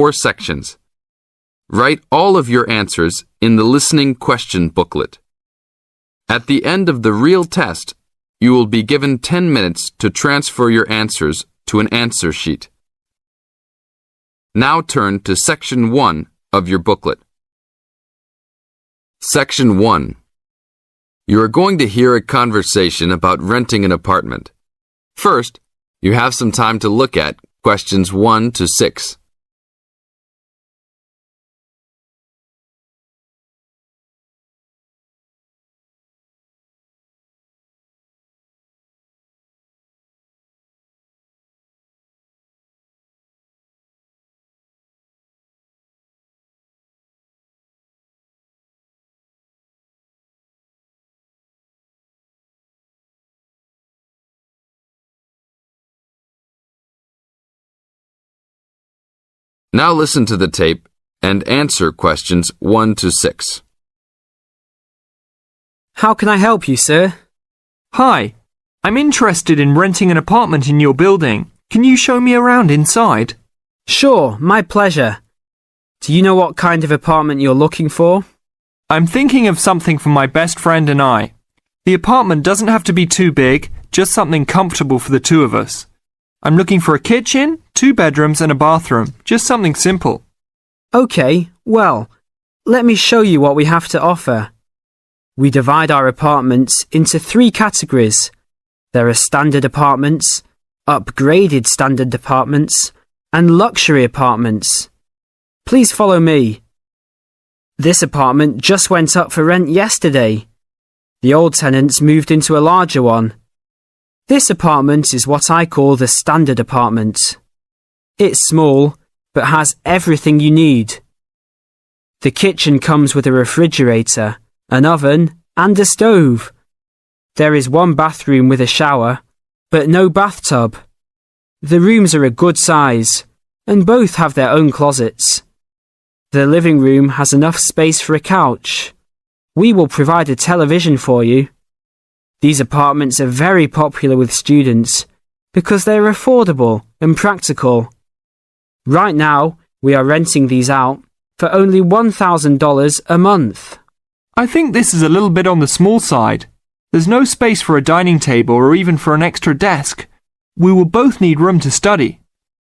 4 sections. Write all of your answers in the listening question booklet. At the end of the real test, you will be given 10 minutes to transfer your answers to an answer sheet. Now turn to Section 1 of your booklet. Section 1. You are going to hear a conversation about renting an apartment. First, you have some time to look at questions 1 to 6. Now listen to the tape and answer questions 1 to 6. How can I help you, sir? Hi, I'm interested in renting an apartment in your building. Can you show me around inside? Sure, my pleasure. Do you know what kind of apartment you're looking for? I'm thinking of something for my best friend and I. The apartment doesn't have to be too big, just something comfortable for the two of us. I'm looking for a kitchen, 2 bedrooms and a bathroom, just something simple. Okay, well, let me show you what we have to offer. We divide our apartments into 3 categories. There are standard apartments, upgraded standard apartments, and luxury apartments. Please follow me. This apartment just went up for rent yesterday. The old tenants moved into a larger one. This apartment is what I call the standard apartment. It's small, but has everything you need. The kitchen comes with a refrigerator, an oven, and a stove. There is 1 bathroom with a shower, but no bathtub. The rooms are a good size, and both have their own closets. The living room has enough space for a couch. We will provide a television for you. These apartments are very popular with students because they are affordable and practical. Right now, we are renting these out for only $1,000 a month. I think this is a little bit on the small side. There's no space for a dining table or even for an extra desk. We will both need room to study.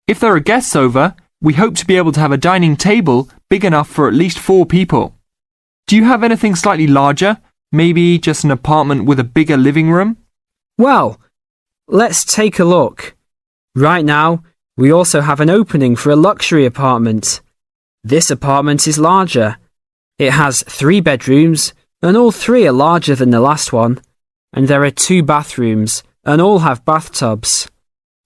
If there are guests over, we hope to be able to have a dining table big enough for at least 4 people. Do you have anything slightly larger? Maybe just an apartment with a bigger living room? Well, let's take a look. Right now, we also have an opening for a luxury apartment. This apartment is larger. It has 3 bedrooms, and all 3 are larger than the last one. And there are 2 bathrooms, and all have bathtubs.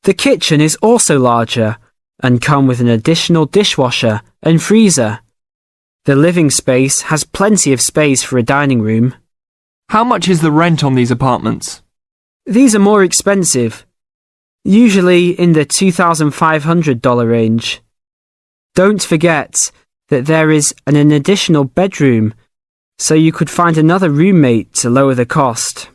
The kitchen is also larger, and come with an additional dishwasher and freezer. The living space has plenty of space for a dining room. How much is the rent on these apartments? These are more expensive, usually in the $2,500 range. Don't forget that there is an additional bedroom, so you could find another roommate to lower the cost.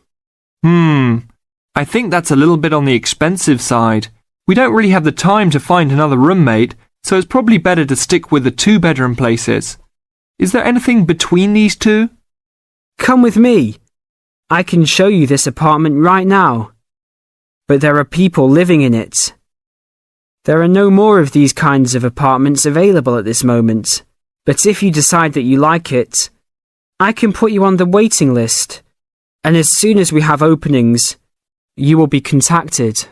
I think that's a little bit on the expensive side. We don't really have the time to find another roommate, so it's probably better to stick with the 2-bedroom places. Is there anything between these 2? Come with me. I can show you this apartment right now. But there are people living in it. There are no more of these kinds of apartments available at this moment. But if you decide that you like it, I can put you on the waiting list. And as soon as we have openings, you will be contacted.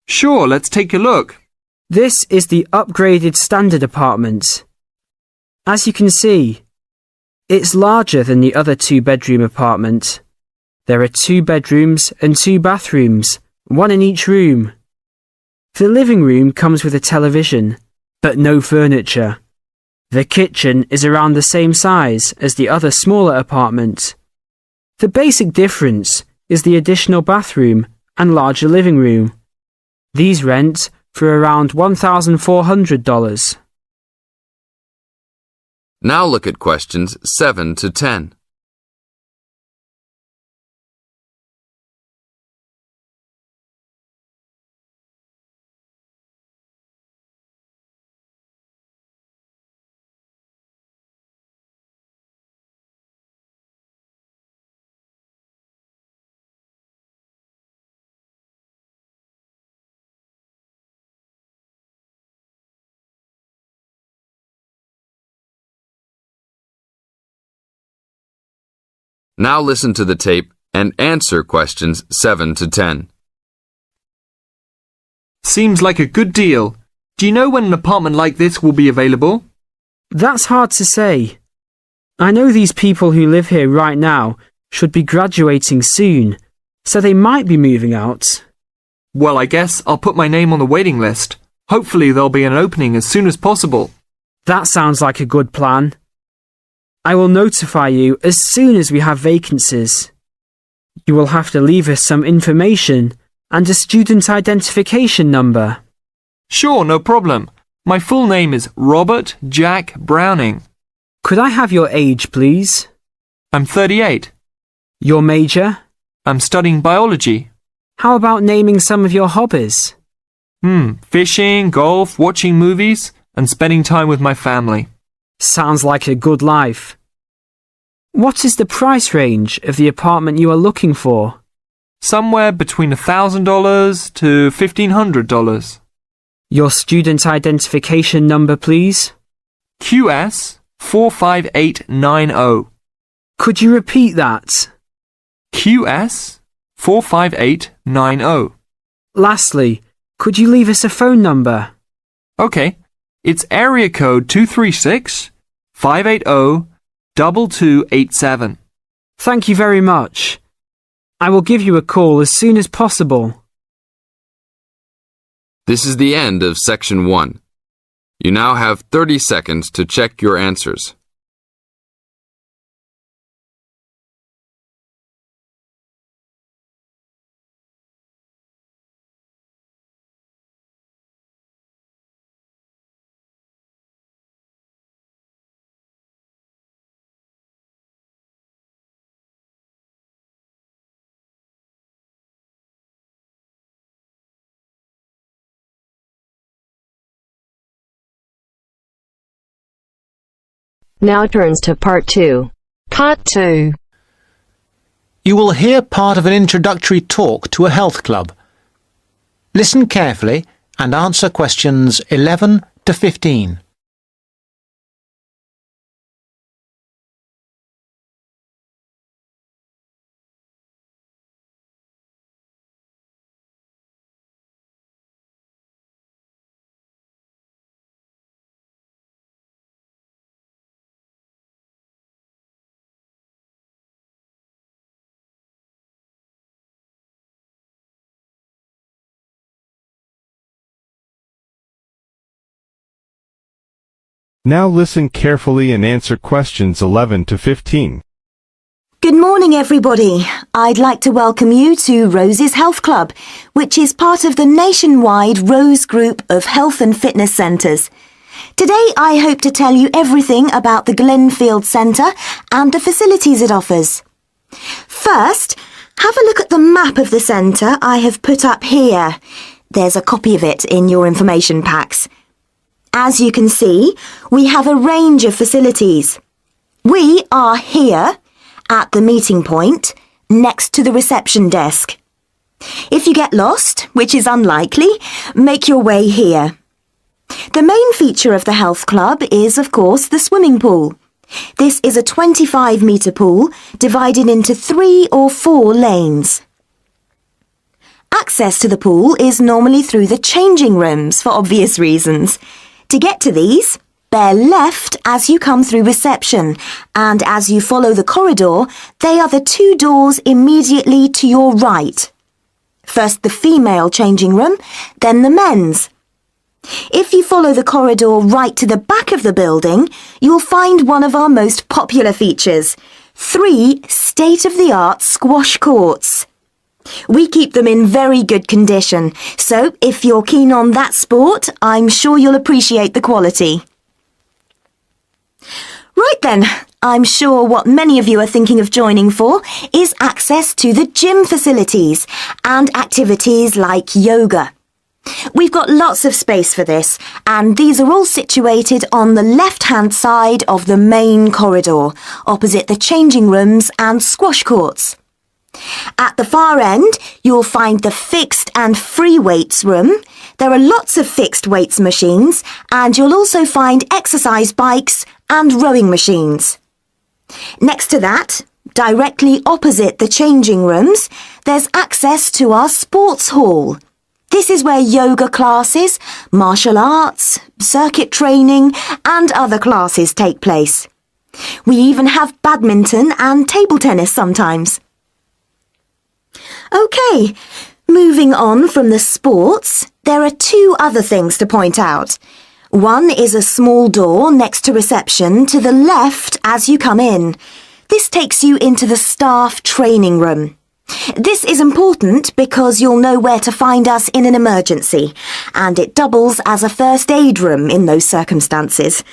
Sure, let's take a look. This is the upgraded standard apartment. As you can see, it's larger than the other 2-bedroom apartment. There are 2 bedrooms and 2 bathrooms, 1 in each room. The living room comes with a television, but no furniture. The kitchen is around the same size as the other smaller apartment. The basic difference is the additional bathroom and larger living room. These rent for around $1,400. Now look at questions 7 to 10. Now listen to the tape and answer questions 7 to 10. Seems like a good deal. Do you know when an apartment like this will be available? That's hard to say. I know these people who live here right now should be graduating soon, so they might be moving out. Well, I guess I'll put my name on the waiting list. Hopefully there'll be an opening as soon as possible. That sounds like a good plan. I will notify you as soon as we have vacancies. You will have to leave us some information and a student identification number. Sure, no problem. My full name is Robert Jack Browning. Could I have your age, please? I'm 38. Your major? I'm studying biology. How about naming some of your hobbies? Fishing, golf, watching movies, and spending time with my family. Sounds like a good life. What is the price range of the apartment you are looking for? Somewhere between $1,000 to $1,500. Your student identification number, please? QS 45890. Could you repeat that? QS 45890. Lastly, could you leave us a phone number? Okay, it's area code 236 580 2287. Thank you very much. I will give you a call as soon as possible. This is the end of section 1. You now have 30 seconds to check your answers. Now turns to part 2. Part 2. You will hear part of an introductory talk to a health club. Listen carefully and answer questions 11 to 15. Now listen carefully and answer questions 11 to 15. Good morning, everybody. I'd like to welcome you to Rose's Health Club, which is part of the nationwide Rose Group of Health and Fitness Centres. Today, I hope to tell you everything about the Glenfield Centre and the facilities it offers. First, have a look at the map of the centre I have put up here. There's a copy of it in your information packs. As you can see, we have a range of facilities. We are here at the meeting point next to the reception desk. If you get lost, which is unlikely, make your way here. The main feature of the health club is, of course, the swimming pool. This is a 25-metre pool divided into 3 or 4 lanes. Access to the pool is normally through the changing rooms for obvious reasons. To get to these, bear left as you come through reception, and as you follow the corridor, they are the 2 doors immediately to your right. First the female changing room, then the men's. If you follow the corridor right to the back of the building, you'll find one of our most popular features, 3 state-of-the-art squash courts. We keep them in very good condition, so if you're keen on that sport, I'm sure you'll appreciate the quality. Right then, I'm sure what many of you are thinking of joining for is access to the gym facilities and activities like yoga. We've got lots of space for this, and these are all situated on the left-hand side of the main corridor, opposite the changing rooms and squash courts. At the far end, you'll find the fixed and free weights room. There are lots of fixed weights machines, and you'll also find exercise bikes and rowing machines. Next to that, Directly opposite the changing rooms, there's access to our sports hall. This is where yoga classes, martial arts, circuit training and other classes take place. We even have badminton and table tennis sometimes. OK, moving on from the sports, there are two other things to point out. One is a small door next to reception to the left as you come in. This takes you into the staff training room. This is important because you'll know where to find us in an emergency, and it doubles as a first aid room in those circumstances.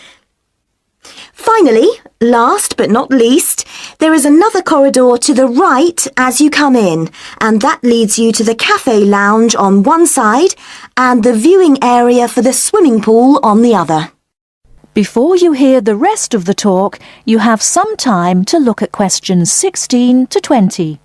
Finally, last but not least, there is another corridor to the right as you come in, and that leads you to the cafe lounge on one side and the viewing area for the swimming pool on the other. Before you hear the rest of the talk, you have some time to look at questions 16 to 20.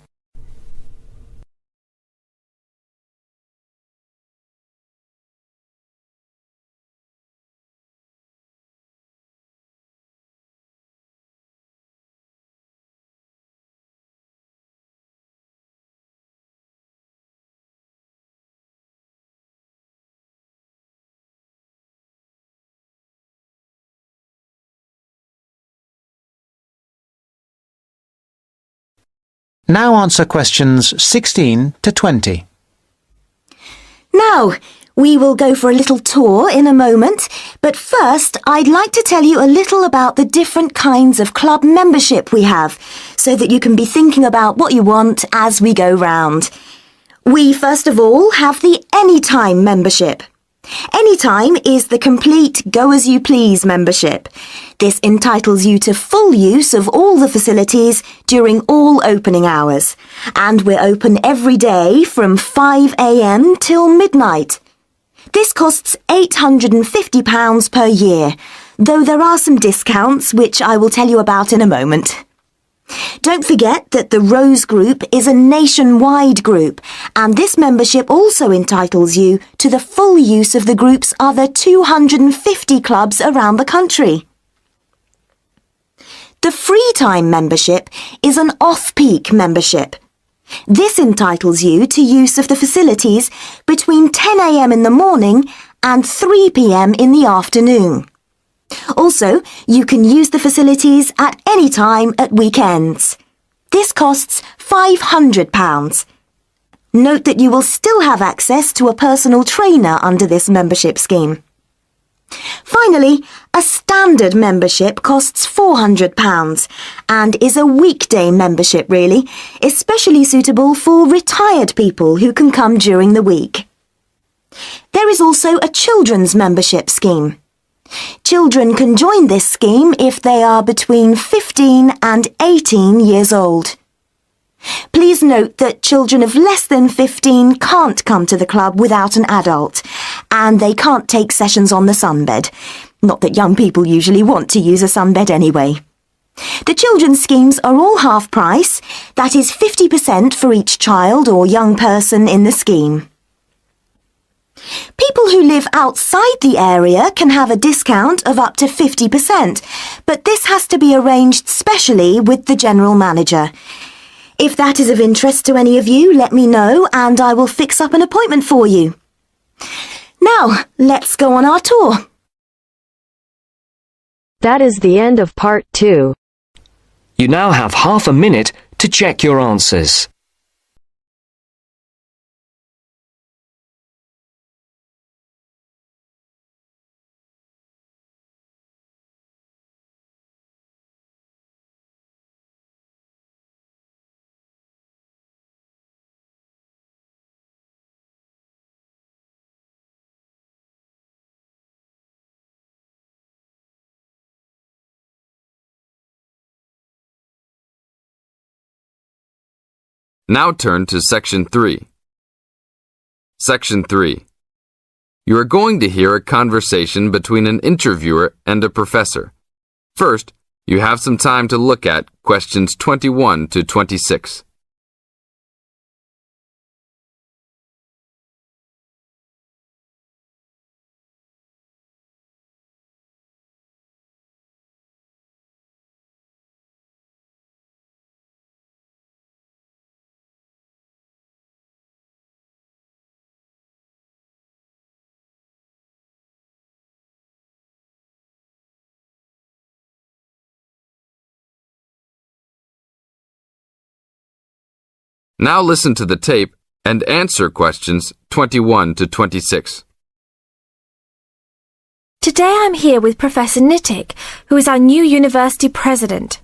Now answer questions 16 to 20. Now, we will go for a little tour in a moment, but first I'd like to tell you a little about the different kinds of club membership we have, so that you can be thinking about what you want as we go round. We first of all have the Anytime membership. Anytime is the complete go-as-you-please membership. This entitles you to full use of all the facilities during all opening hours, and we're open every day from 5 a.m. till midnight. This costs £850 per year, though there are some discounts which I will tell you about in a moment. Don't forget that the Rose Group is a nationwide group, and this membership also entitles you to the full use of the group's other 250 clubs around the country. The Free Time membership is an off-peak membership. This entitles you to use of the facilities between 10 a.m. in the morning and 3 p.m. in the afternoon. Also, you can use the facilities at any time at weekends. This costs £500. Note that you will still have access to a personal trainer under this membership scheme. Finally, a standard membership costs £400 and is a weekday membership really, especially suitable for retired people who can come during the week. There is also a children's membership scheme. Children can join this scheme if they are between 15 and 18 years old. Please note that children of less than 15 can't come to the club without an adult, and they can't take sessions on the sunbed. Not that young people usually want to use a sunbed anyway. The children's schemes are all half price, that is 50% for each child or young person in the scheme. People who live outside the area can have a discount of up to 50%, but this has to be arranged specially with the general manager. If that is of interest to any of you, let me know and I will fix up an appointment for you. Now, let's go on our tour. That is the end of part 2. You now have half a minute to check your answers. Now turn to Section 3. Section 3. You are going to hear a conversation between an interviewer and a professor. First, you have some time to look at questions 21 to 26. Now listen to the tape and answer questions 21 to 26. Today I'm here with Professor Nittick, who is our new university president.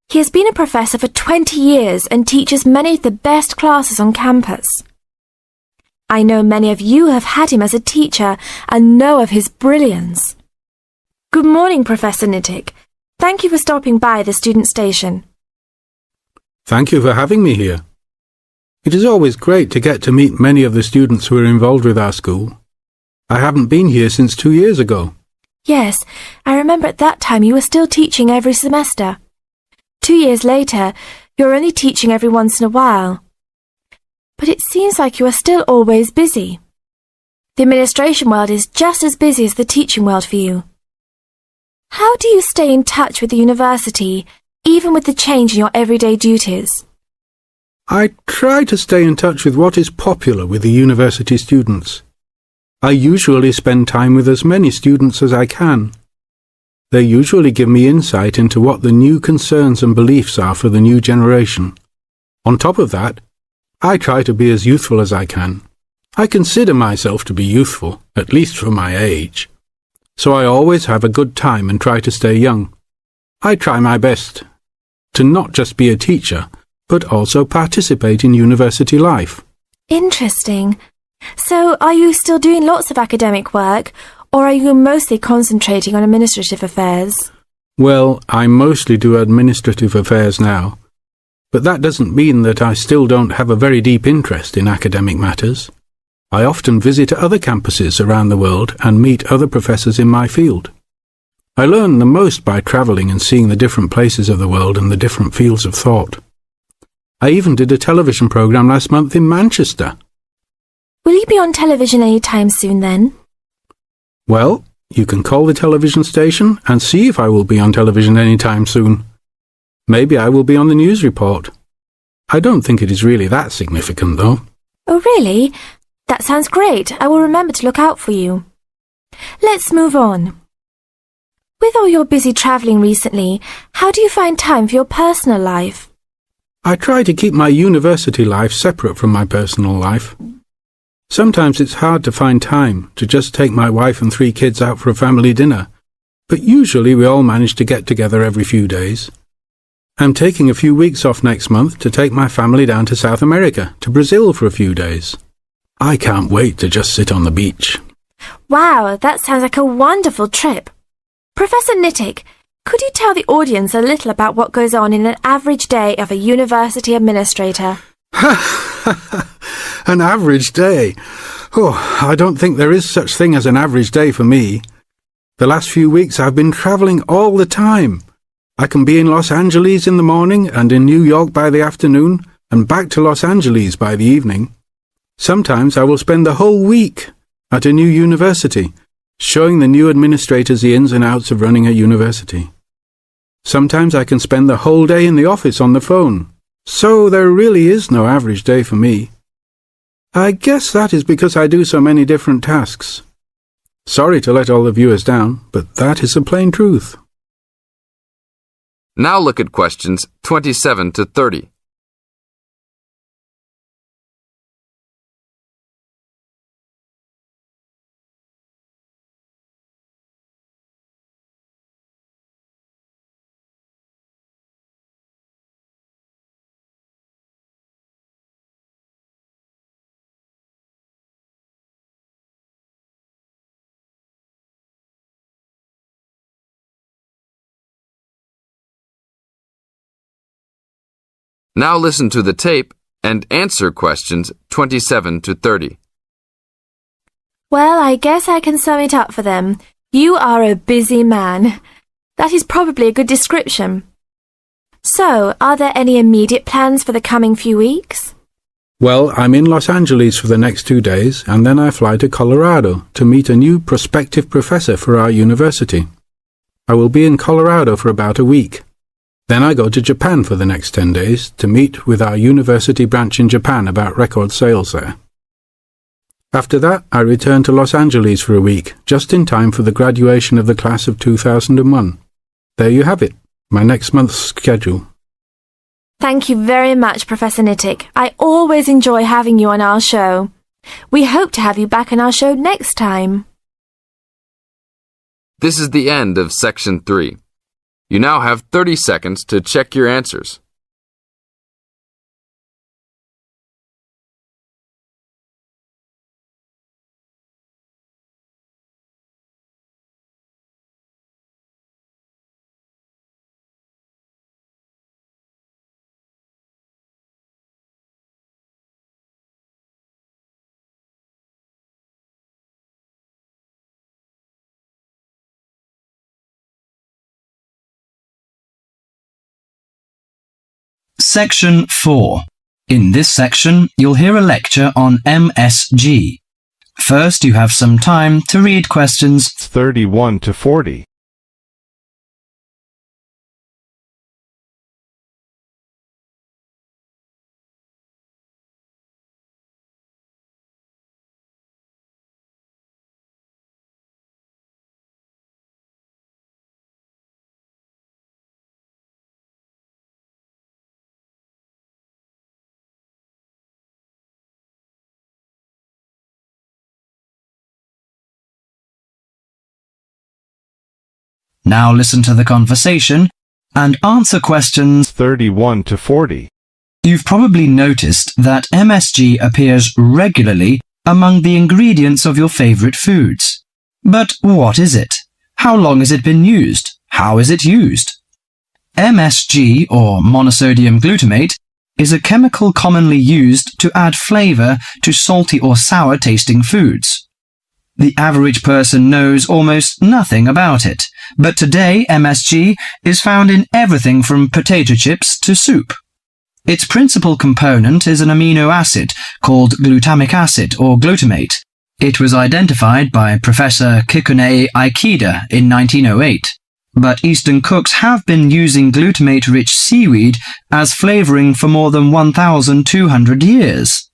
He has been a professor for 20 years and teaches many of the best classes on campus. I know many of you have had him as a teacher and know of his brilliance. Good morning, Professor Nittick. Thank you for stopping by the student station. Thank you for having me here. It is always great to get to meet many of the students who are involved with our school. I haven't been here since 2 years ago. Yes, I remember at that time you were still teaching every semester. 2 years later, you're only teaching every once in a while. But it seems like you are still always busy. The administration world is just as busy as the teaching world for you. How do you stay in touch with the university, even with the change in your everyday duties? I try to stay in touch with what is popular with the university students. I usually spend time with as many students as I can. They usually give me insight into what the new concerns and beliefs are for the new generation. On top of that, I try to be as youthful as I can. I consider myself to be youthful, at least for my age. So I always have a good time and try to stay young. I try my best to not just be a teacher, but also participate in university life. Interesting. So, are you still doing lots of academic work, or are you mostly concentrating on administrative affairs? Well, I mostly do administrative affairs now, but that doesn't mean that I still don't have a very deep interest in academic matters. I often visit other campuses around the world and meet other professors in my field. I learn the most by travelling and seeing the different places of the world and the different fields of thought. I even did a television programme last month in Manchester. Will you be on television any time soon then? Well, you can call the television station and see if I will be on television any time soon. Maybe I will be on the news report. I don't think it is really that significant, though. Oh, really? That sounds great. I will remember to look out for you. Let's move on. With all your busy travelling recently, how do you find time for your personal life? I try to keep my university life separate from my personal life. Sometimes it's hard to find time to just take my wife and 3 kids out for a family dinner, but usually we all manage to get together every few days. I'm taking a few weeks off next month to take my family down to South America, to Brazil for a few days. I can't wait to just sit on the beach. Wow, that sounds like a wonderful trip. Professor Nittick, could you tell the audience a little about what goes on in an average day of a university administrator? An average day? Oh, I don't think there is such thing as an average day for me. The last few weeks I've been travelling all the time. I can be in Los Angeles in the morning and in New York by the afternoon and back to Los Angeles by the evening. Sometimes I will spend the whole week at a new university, showing the new administrators the ins and outs of running a university. Sometimes I can spend the whole day in the office on the phone. So there really is no average day for me. I guess that is because I do so many different tasks. Sorry to let all the viewers down, but that is the plain truth. Now look at questions 27 to 30. Now listen to the tape and answer questions 27 to 30. Well, I guess I can sum it up for them. You are a busy man. That is probably a good description. So, are there any immediate plans for the coming few weeks? Well, I'm in Los Angeles for the next 2 days, and then I fly to Colorado to meet a new prospective professor for our university. I will be in Colorado for about a week. Then I go to Japan for the next 10 days to meet with our university branch in Japan about record sales there. After that, I return to Los Angeles for a week, just in time for the graduation of the class of 2001. There you have it, my next month's schedule. Thank you very much, Professor Nittick. I always enjoy having you on our show. We hope to have you back on our show next time. This is the end of Section 3. You now have 30 seconds to check your answers. Section 4. In this section, you'll hear a lecture on MSG. First, you have some time to read questions 31 to 40. Now listen to the conversation and answer questions 31 to 40. You've probably noticed that MSG appears regularly among the ingredients of your favorite foods. But what is it? How long has it been used? How is it used? MSG, or monosodium glutamate, is a chemical commonly used to add flavor to salty or sour tasting foods. The average person knows almost nothing about it, but today MSG is found in everything from potato chips to soup. Its principal component is an amino acid called glutamic acid or glutamate. It was identified by Professor Kikunae Ikeda in 1908, but Eastern cooks have been using glutamate-rich seaweed as flavoring for more than 1,200 years.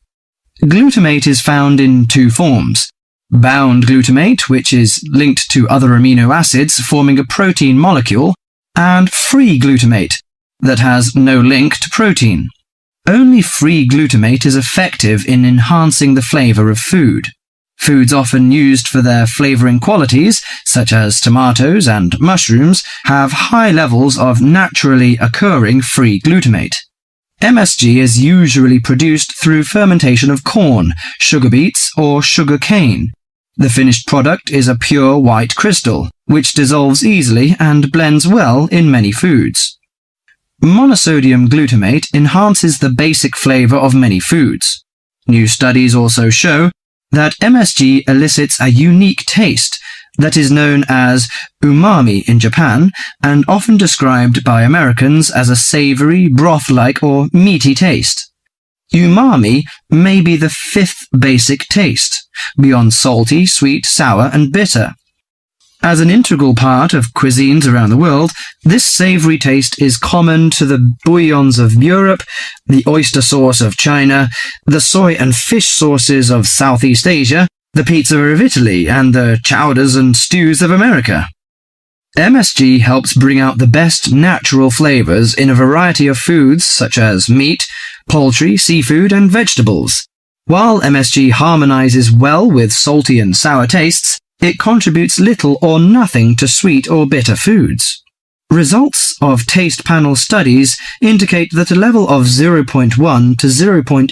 Glutamate is found in two forms: bound glutamate, which is linked to other amino acids forming a protein molecule, and free glutamate, that has no link to protein. Only free glutamate is effective in enhancing the flavor of food. Foods often used for their flavoring qualities, such as tomatoes and mushrooms, have high levels of naturally occurring free glutamate. MSG is usually produced through fermentation of corn, sugar beets, or sugar cane. The finished product is a pure white crystal, which dissolves easily and blends well in many foods. Monosodium glutamate enhances the basic flavor of many foods. New studies also show that MSG elicits a unique taste that is known as umami in Japan and often described by Americans as a savory, broth-like or meaty taste. Umami may be the fifth basic taste, beyond salty, sweet, sour, and bitter. As an integral part of cuisines around the world, this savory taste is common to the bouillons of Europe, the oyster sauce of China, the soy and fish sauces of Southeast Asia, the pizza of Italy, and the chowders and stews of America. MSG helps bring out the best natural flavors in a variety of foods such as meat, poultry, seafood, and vegetables. While MSG harmonizes well with salty and sour tastes, it contributes little or nothing to sweet or bitter foods. Results of taste panel studies indicate that a level of 0.1 to 0.8%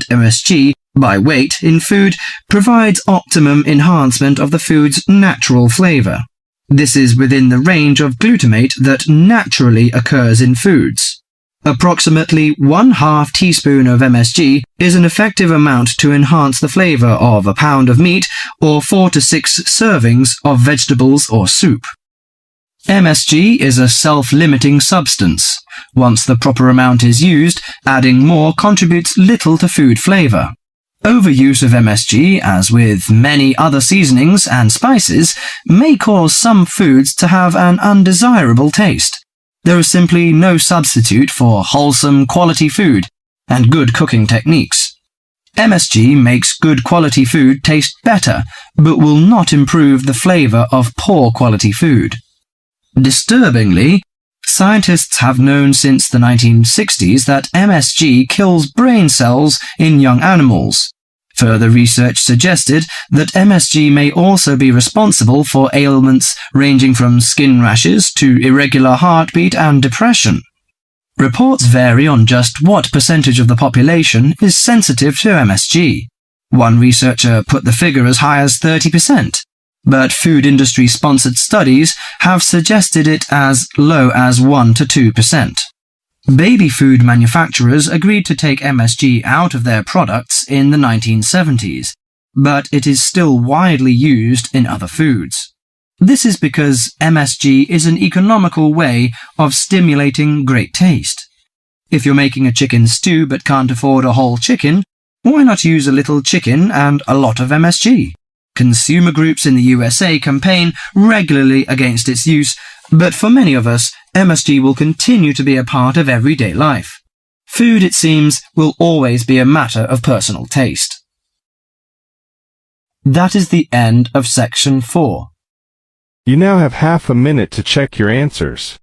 MSG by weight in food provides optimum enhancement of the food's natural flavor. This is within the range of glutamate that naturally occurs in foods. Approximately 1/2 teaspoon of MSG is an effective amount to enhance the flavor of a pound of meat or 4 to 6 servings of vegetables or soup. MSG is a self-limiting substance. Once the proper amount is used, adding more contributes little to food flavor. Overuse of MSG, as with many other seasonings and spices, may cause some foods to have an undesirable taste. There is simply no substitute for wholesome quality food and good cooking techniques. MSG makes good quality food taste better, but will not improve the flavor of poor quality food. Disturbingly, Scientists have known since the 1960s that MSG kills brain cells in young animals. Further research suggested that MSG may also be responsible for ailments ranging from skin rashes to irregular heartbeat and depression. Reports vary on just what percentage of the population is sensitive to MSG. One researcher put the figure as high as 30%, but food industry-sponsored studies have suggested it as low as 1 to 2%. Baby food manufacturers agreed to take MSG out of their products in the 1970s, but it is still widely used in other foods. This is because MSG is an economical way of stimulating great taste. If you're making a chicken stew but can't afford a whole chicken, why not use a little chicken and a lot of MSG? Consumer groups in the USA campaign regularly against its use, but for many of us, MSG will continue to be a part of everyday life. Food, it seems, will always be a matter of personal taste. That is the end of section 4. You now have half a minute to check your answers.